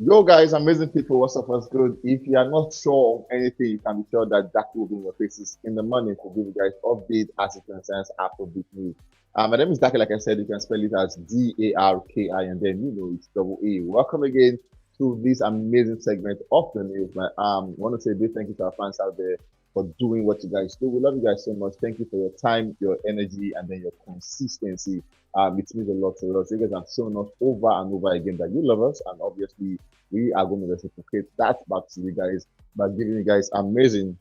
Yo, guys, amazing people. What's up? What's good? If you are not sure of anything, you can be sure that Jackie will be in your faces in the morning to give you guys update as it concerns Afrobeat news. My name is Daki. Like I said, you can spell it as Darki, and then it's double A. Welcome again to this amazing segment of the news. Want to say a big thank you to our fans out there for doing what you guys do. We love you guys so much. Thank you for your time, your energy, and then your consistency. It means a lot to us. You guys have shown us over and over again that you love us, and obviously we are going to reciprocate that back to you guys by giving you guys amazing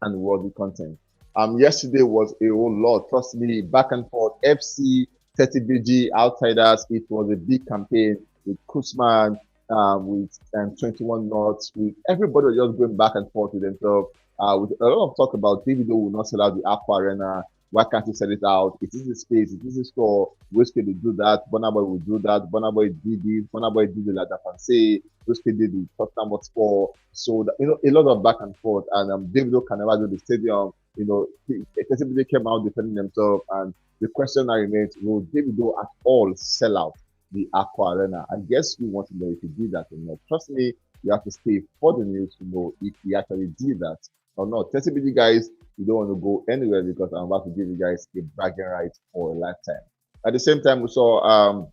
and worthy content. Yesterday was a whole lot. Trust me, back and forth. FC, 30BG, Outsiders. It was a big campaign with Kusman, with 21 Knots, with everybody just going back and forth with themselves. With a lot of talk about Davido will not sell out the Aqua Arena. Why can't you sell it out? It is a space, it is a store. Wizkid will do that. Burna Boy will do that. Burna Boy did this. Burna Boy did the La Dafanse. Wizkid did the Tottenham Hotspur. So, a lot of back and forth. And Davido can never do the stadium. Essentially they came out defending themselves. And the question now remains, will Davido at all sell out the Aqua Arena? I guess we want to know if he did that or not. Trust me, you have to stay for the news to know if he actually did that or not. 30 guys, you don't want to go anywhere because I'm about to give you guys a bragging right for a lifetime. At the same time, we saw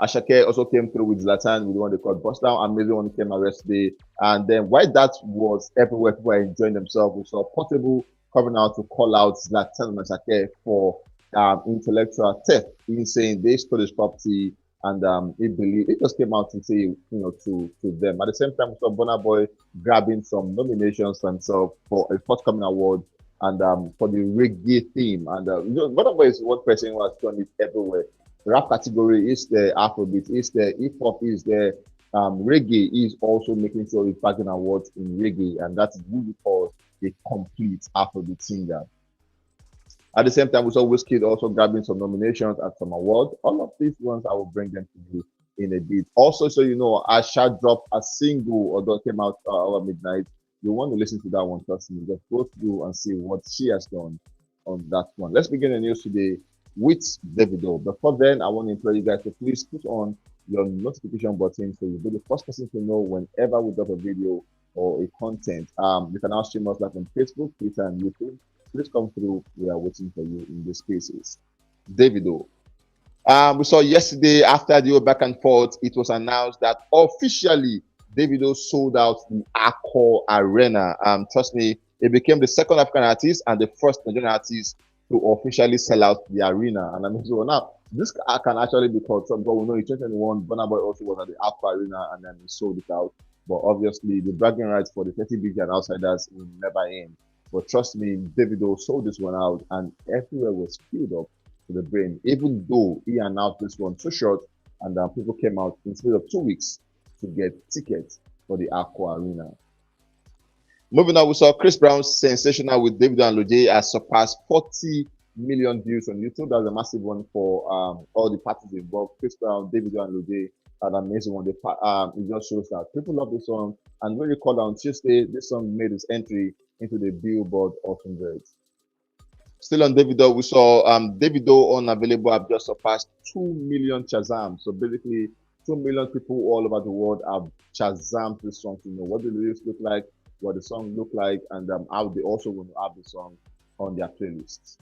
Asake also came through with Zlatan with the one they called Bust Down. Amazing one came out yesterday. And then while that was everywhere, people were enjoying themselves. We saw Portable coming out to call out Zlatan and Asake for intellectual theft. He's saying they stole his property and it just came out to say, to them. At the same time, we saw Burna Boy grabbing some nominations for himself for a forthcoming award and for the reggae theme. And Burna Boy is one person who has done it everywhere. The rap category is there, Afrobeat is there, hip hop is there, reggae is also making sure he's bagging awards in reggae, and that's what we call a complete Afrobeat singer. At the same time, we saw Wizkid also grabbing some nominations at some awards. All of these ones, I will bring them to you in a bit. Also, so you know, Asha dropped a single, although it came out over midnight. You want to listen to that one, trust me. Just go through and see what she has done on that one. Let's begin the news today with Davido. Before then, I want to implore you guys to please put on your notification button so you'll be the first person to know whenever we drop a video or a content. You can now stream us live on Facebook, Twitter, and YouTube. Please come through. We are waiting for you in these spaces. Davido. We saw yesterday after the back and forth, it was announced that officially Davido sold out the Accor Arena. Trust me, it became the second African artist and the first Nigerian artist to officially sell out the arena. And I mean, so now this can actually be called some, but we know in 2021, Burna Boy also was at the Accor Arena and then he sold it out. But obviously, the bragging rights for the 30 big and outsiders will never end. But trust me, Davido sold this one out and everywhere was filled up to the brim, even though he announced this one so short and people came out instead of 2 weeks to get tickets for the Aqua Arena. Moving on, we saw Chris Brown's Sensational with Davido and Lojay has surpassed 40 million views on YouTube. That's a massive one for all the parties involved. Chris Brown, Davido, and Lojay had an amazing one. It just shows that people love this song. And when you call on Tuesday, this song made its entry into the Billboard 100. Still on Davido, we saw Davido Unavailable have just surpassed 2 million Shazam. So basically, 2 million people all over the world have Shazam this song to know what the lyrics look like, what the song look like, and how they also want to have the song on their playlists.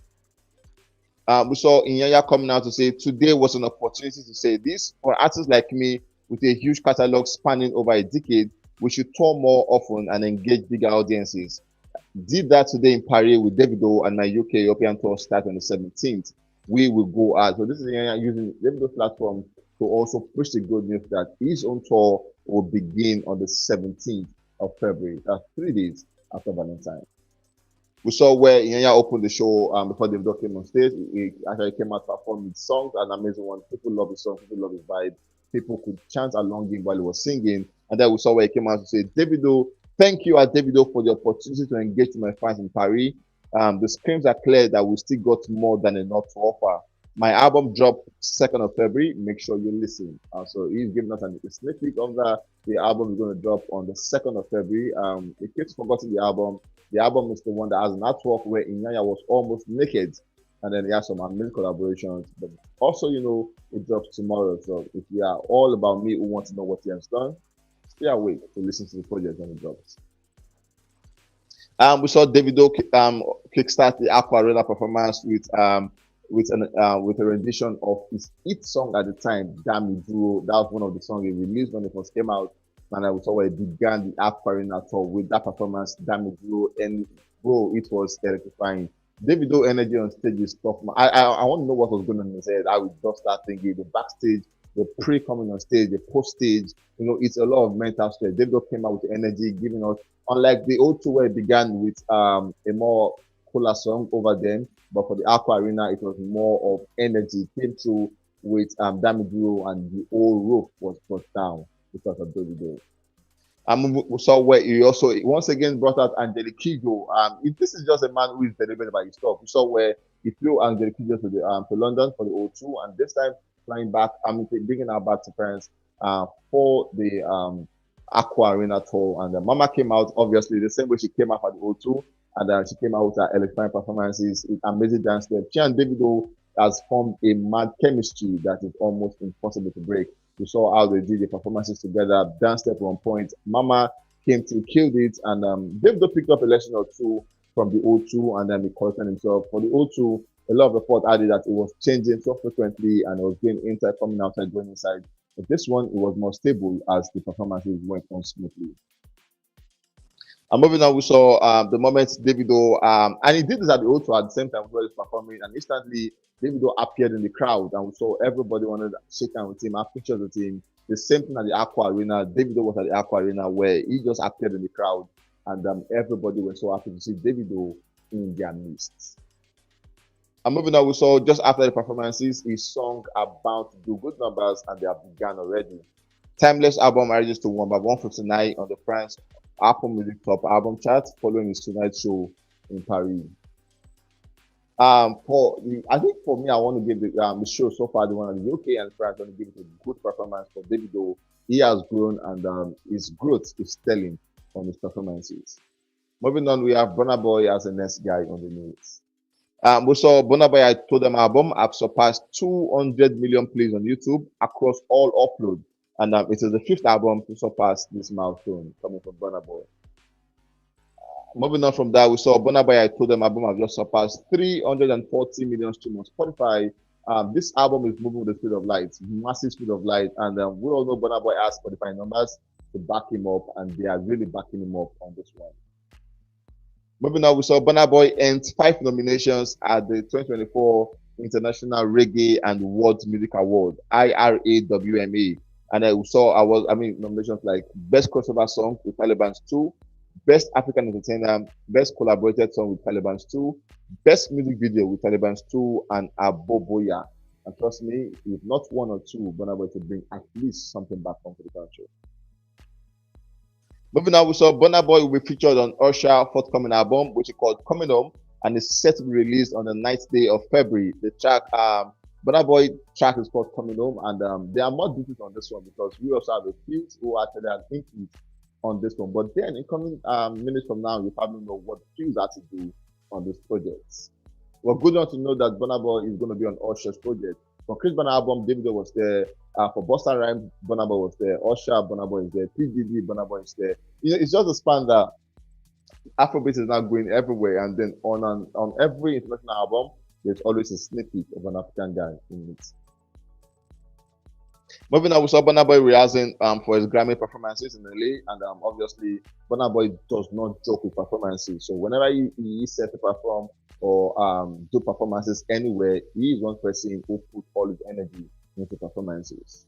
We saw Inyanya coming out to say today was an opportunity to say this for artists like me with a huge catalog spanning over a decade. We should tour more often and engage bigger audiences. Did that today in Paris with Davido and my UK European tour start on the 17th. We will go out. So this is using Davido's platform to also push the good news that his own tour will begin on the 17th of February. That's 3 days after Valentine. We saw where Inyanya opened the show before Davido came on stage. He actually came out performing his songs, an amazing one. People love his song, people love his vibe. People could chant along him while he was singing. And then we saw where he came out to say, Davido, thank you at Davido for the opportunity to engage with my fans in Paris. The screams are clear that we still got more than enough to offer. My album dropped 2nd of February. Make sure you listen. So he's giving us a sneak peek of the album is going to drop on the 2nd of February. In case you forgotten the album is the one that has an artwork where Inyanya was almost naked. And then he has some amazing collaborations. But also, it drops tomorrow. So if you are all about me who want to know what he has done, stay awake to listen to the project when it drops. We saw Davido kickstart the Aqua Arena performance with a rendition of his hit song at the time, "Damn Me Duro." That was one of the songs he released when it first came out, and we saw where he began the Aqua Arena tour with that performance, "Damn Me Duro," and bro, it was electrifying. Davido energy on stage is tough. I want to know what was going on in his head. I would just start thinking the backstage, the pre coming on stage, the post stage. It's a lot of mental stress. Davido came out with energy, giving us, unlike the O2 where it began with a more cooler song over them, but for the Aqua Arena, it was more of energy. It came through with Damiduro, and the whole roof was brought down because of Davido. We saw where he also once again brought out Angelique Kidjo. This is just a man who is deliberate about his stuff. We saw where he flew Angelique Kidjo to London for the O2, and this time flying back, bringing her back to France for the Aqua Arena tour. And Mama came out obviously the same way she came out at the O2, and she came out with her electronic performances, with amazing dance steps. She and Davido has formed a mad chemistry that is almost impossible to break. We saw how they did the performances together, dance step on point. Mama came to killed it, and Davido picked up a lesson or two from the O2, and then he corrected himself. For the O2, a lot of report added that it was changing so frequently, and it was going inside, coming outside, going inside. But this one, it was more stable as the performances went on smoothly. And moving on, we saw the moment Davido, and he did this at the O2 at the same time where he was performing, and instantly Davido appeared in the crowd, and we saw everybody wanted to shake hands with him, have pictures with him. The same thing at the Aqua Arena. Davido was at the Aqua Arena where he just appeared in the crowd, and everybody was so happy to see Davido in their midst. And moving on, we saw just after the performances, his song about to do good numbers, and they have begun already. Timeless album reaches to 159 on the France Apple Music Top Album chart following his tonight show in Paris. I think for me, I want to give the show so far, the one in the UK and France, I want to give it a good performance for Davido. He has grown, and his growth is telling on his performances. Moving on, we have Burna Boy as the next guy on the news. We saw Burna Boy, I told them album have surpassed 200 million plays on YouTube across all uploads, and it is the fifth album to surpass this milestone coming from Burna Boy. Moving on from that, we saw Burna Boy, I told them album have just surpassed 340 million streams on Spotify. This album is moving with the speed of light, massive speed of light, and we all know Burna Boy has Spotify numbers to back him up, and they are really backing him up on this one. Moving on, we saw Burna Boy earns 5 nominations at the 2024 International Reggae and World Music Award (IRAWMA), and we saw nominations like Best Crossover Song with Taliban's 2, Best African Entertainer, Best Collaborated Song with Taliban's 2, Best Music Video with Taliban's 2, and Aboboya. And trust me, if not one or two, Burna Boy to bring at least something back home to the country. Moving on, we saw Burna Boy will be featured on Usher's forthcoming album, which is called Coming Home, and is set to be released on the 9th day of February. The track, Burna Boy track is called Coming Home, and there are more details on this one because we also have a few who actually have input on this one. But then in coming minutes from now, you probably know what Fuse had to do on this project. Well, good enough to know that Burna Boy is going to be on Usher's project. For Chris Burna album, Davido was there. For Busta Rhymes, Burna Boy was there. Usher, Burna Boy is there. P. Diddy, Burna Boy is there. It's just a span that Afrobeat is now going everywhere, and then on every international album, there's always a snippet of an African guy in it. Moving on, we saw Burna Boy rehearsing for his Grammy performances in LA, and obviously Burna Boy does not joke with performances. So whenever he is set to perform or do performances anywhere, he is one person who put all his energy into performances.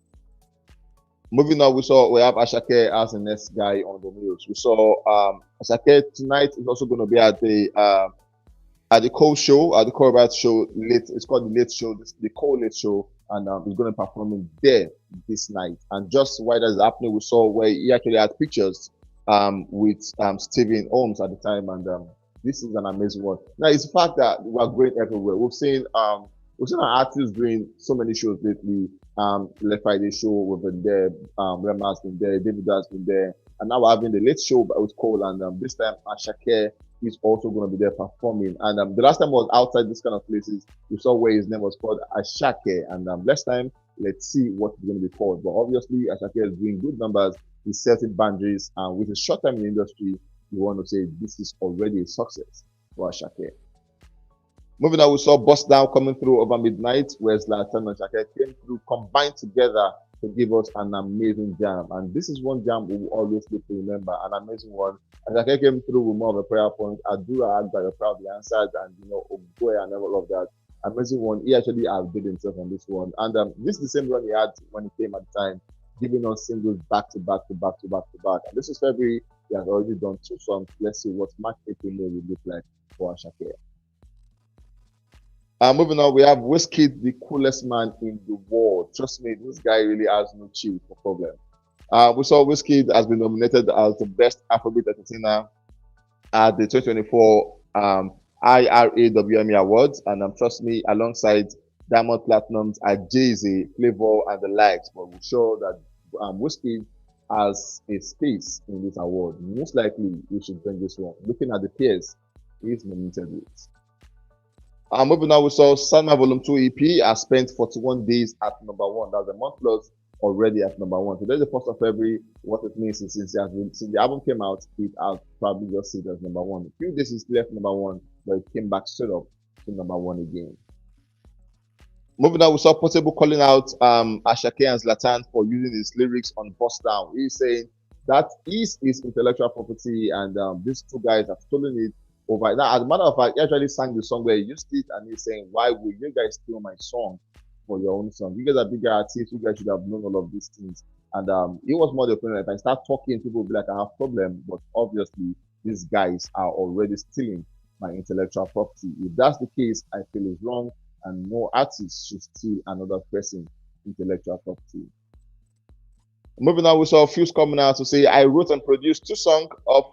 Moving on, we have Asake as the next guy on the news. We saw Asake tonight is also going to be at the Cole show, at the Corbat show. It's called the Late Show, the Cole Late Show, and he's going to be performing there this night. And just while that's happening, we saw where he actually had pictures with Stephen Holmes at the time, and this is an amazing one. Now, it's the fact that we're going everywhere. We've seen our artists doing so many shows lately. Left Friday show, we've been there. Rema has been there. David has been there, and now we're having the Late Show with Cole, and this time Asake is also going to be there performing. And the last time was outside this kind of places. We saw where his name was called Asake, and next time let's see what it's going to be called. But obviously, Asake is doing good numbers, He's setting boundaries, and with his short time in the industry, you want to say this is already a success for Asake. Moving on, we saw Bust Down coming through over midnight, where Zlatan and Asake came through, combined together to give us an amazing jam. And this is one jam we will always live to remember, an amazing one. Asake came through with more of a prayer point. Adura Agba, you're proudly answered, and Ogoe and all of that. Amazing one. He actually outdid himself on this one. And this is the same run he had when he came at the time, giving us singles back to back to back to back to back. And this is February. He has already done 2 songs. Let's see what March, April, May will look like for Asake. Moving on, we have Wizkid, the coolest man in the world. Trust me, this guy really has no chill for problem. We saw Wizkid has been nominated as the best Afrobeat entertainer at the 2024 IRAWME Awards, and trust me, alongside Diamond Platinums at Jay-Z, Flavor, and the likes. But we're sure that Wizkid has a space in this award. Most likely, we should bring this one. Looking at the peers, he's nominated with. Moving on, we saw Salma Volume 2 EP has spent 41 days at #1. That's a month plus already at #1. Today, the 1st of February, what it means is since the album came out, it has probably just sit as #1. A few days is left #1, but it came back straight up to #1 again. Moving on, we saw Portable calling out Asake and Zlatan for using his lyrics on Bust Down. He's saying that is his intellectual property, and these 2 guys have stolen it over. Now, as a matter of fact, he actually sang the song where he used it, and he's saying, "Why will you guys steal my song for your own song? You guys are bigger artists. You guys should have known all of these things." And it was more the opinion. If I start talking, people will be like, "I have problem," but obviously these guys are already stealing my intellectual property. If that's the case, I feel it's wrong, and no artist should steal another person's intellectual property. Moving on, we saw Fuse coming out to say, "I wrote and produced 2 songs of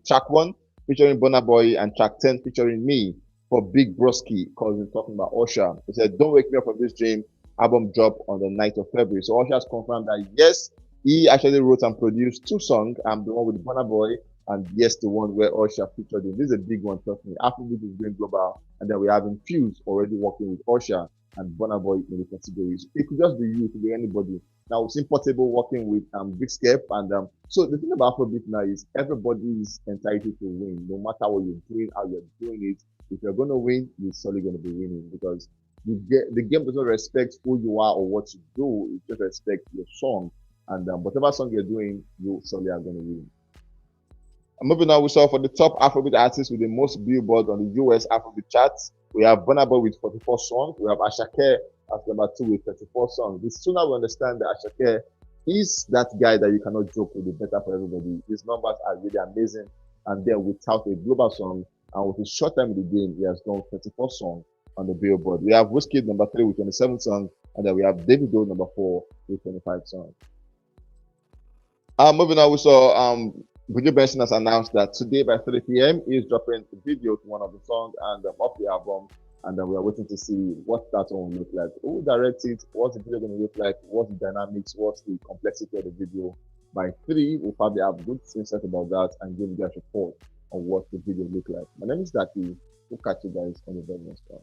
track 1 featuring Burna Boy and track 10 featuring me for Big Broski," because he's talking about Usher. He said, "Don't wake me up from this dream." Album drop on the 9th of February. So Usher has confirmed that yes, he actually wrote and produced 2 songs. The one with Burna Boy, and yes, the one where Usher featured him. This is a big one, trust me. Afrobeat is going global, and then we have Fuse already working with Usher and Burna Boy in the categories. It could just be you, it could be anybody. Now we've seen Portable working with Big Skep, and so the thing about Afrobeat now is everybody is entitled to win, no matter what you're doing, how you're doing it. If you're going to win, you're solely going to be winning, because the game doesn't respect who you are or what you do. It just respects your song, and whatever song you're doing, you surely are going to win. Moving on, we saw for the top Afrobeat artists with the most billboards on the US Afrobeat charts, we have Burna Boy with 44 songs. We have Asake as #2 with 34 songs. This sooner we understand that Asake is that guy that you cannot joke with. The better for everybody. His numbers are really amazing, and then without a global song and with his short time in the game, he has done 34 songs on the billboard. We have Wizkid #3 with 27 songs, and then we have Davido #4 with 25 songs. Moving on, we saw Buju Benson has announced that today by 3 p.m. he is dropping a video to one of the songs and of the album, and we are waiting to see what that one will look like. Who directs it? What's the video going to look like? What's the dynamics? What's the complexity of the video? By 3, we'll probably have good insight about that and give you guys a report on what the video look like. My name is Daki. We'll catch you guys on the very next one.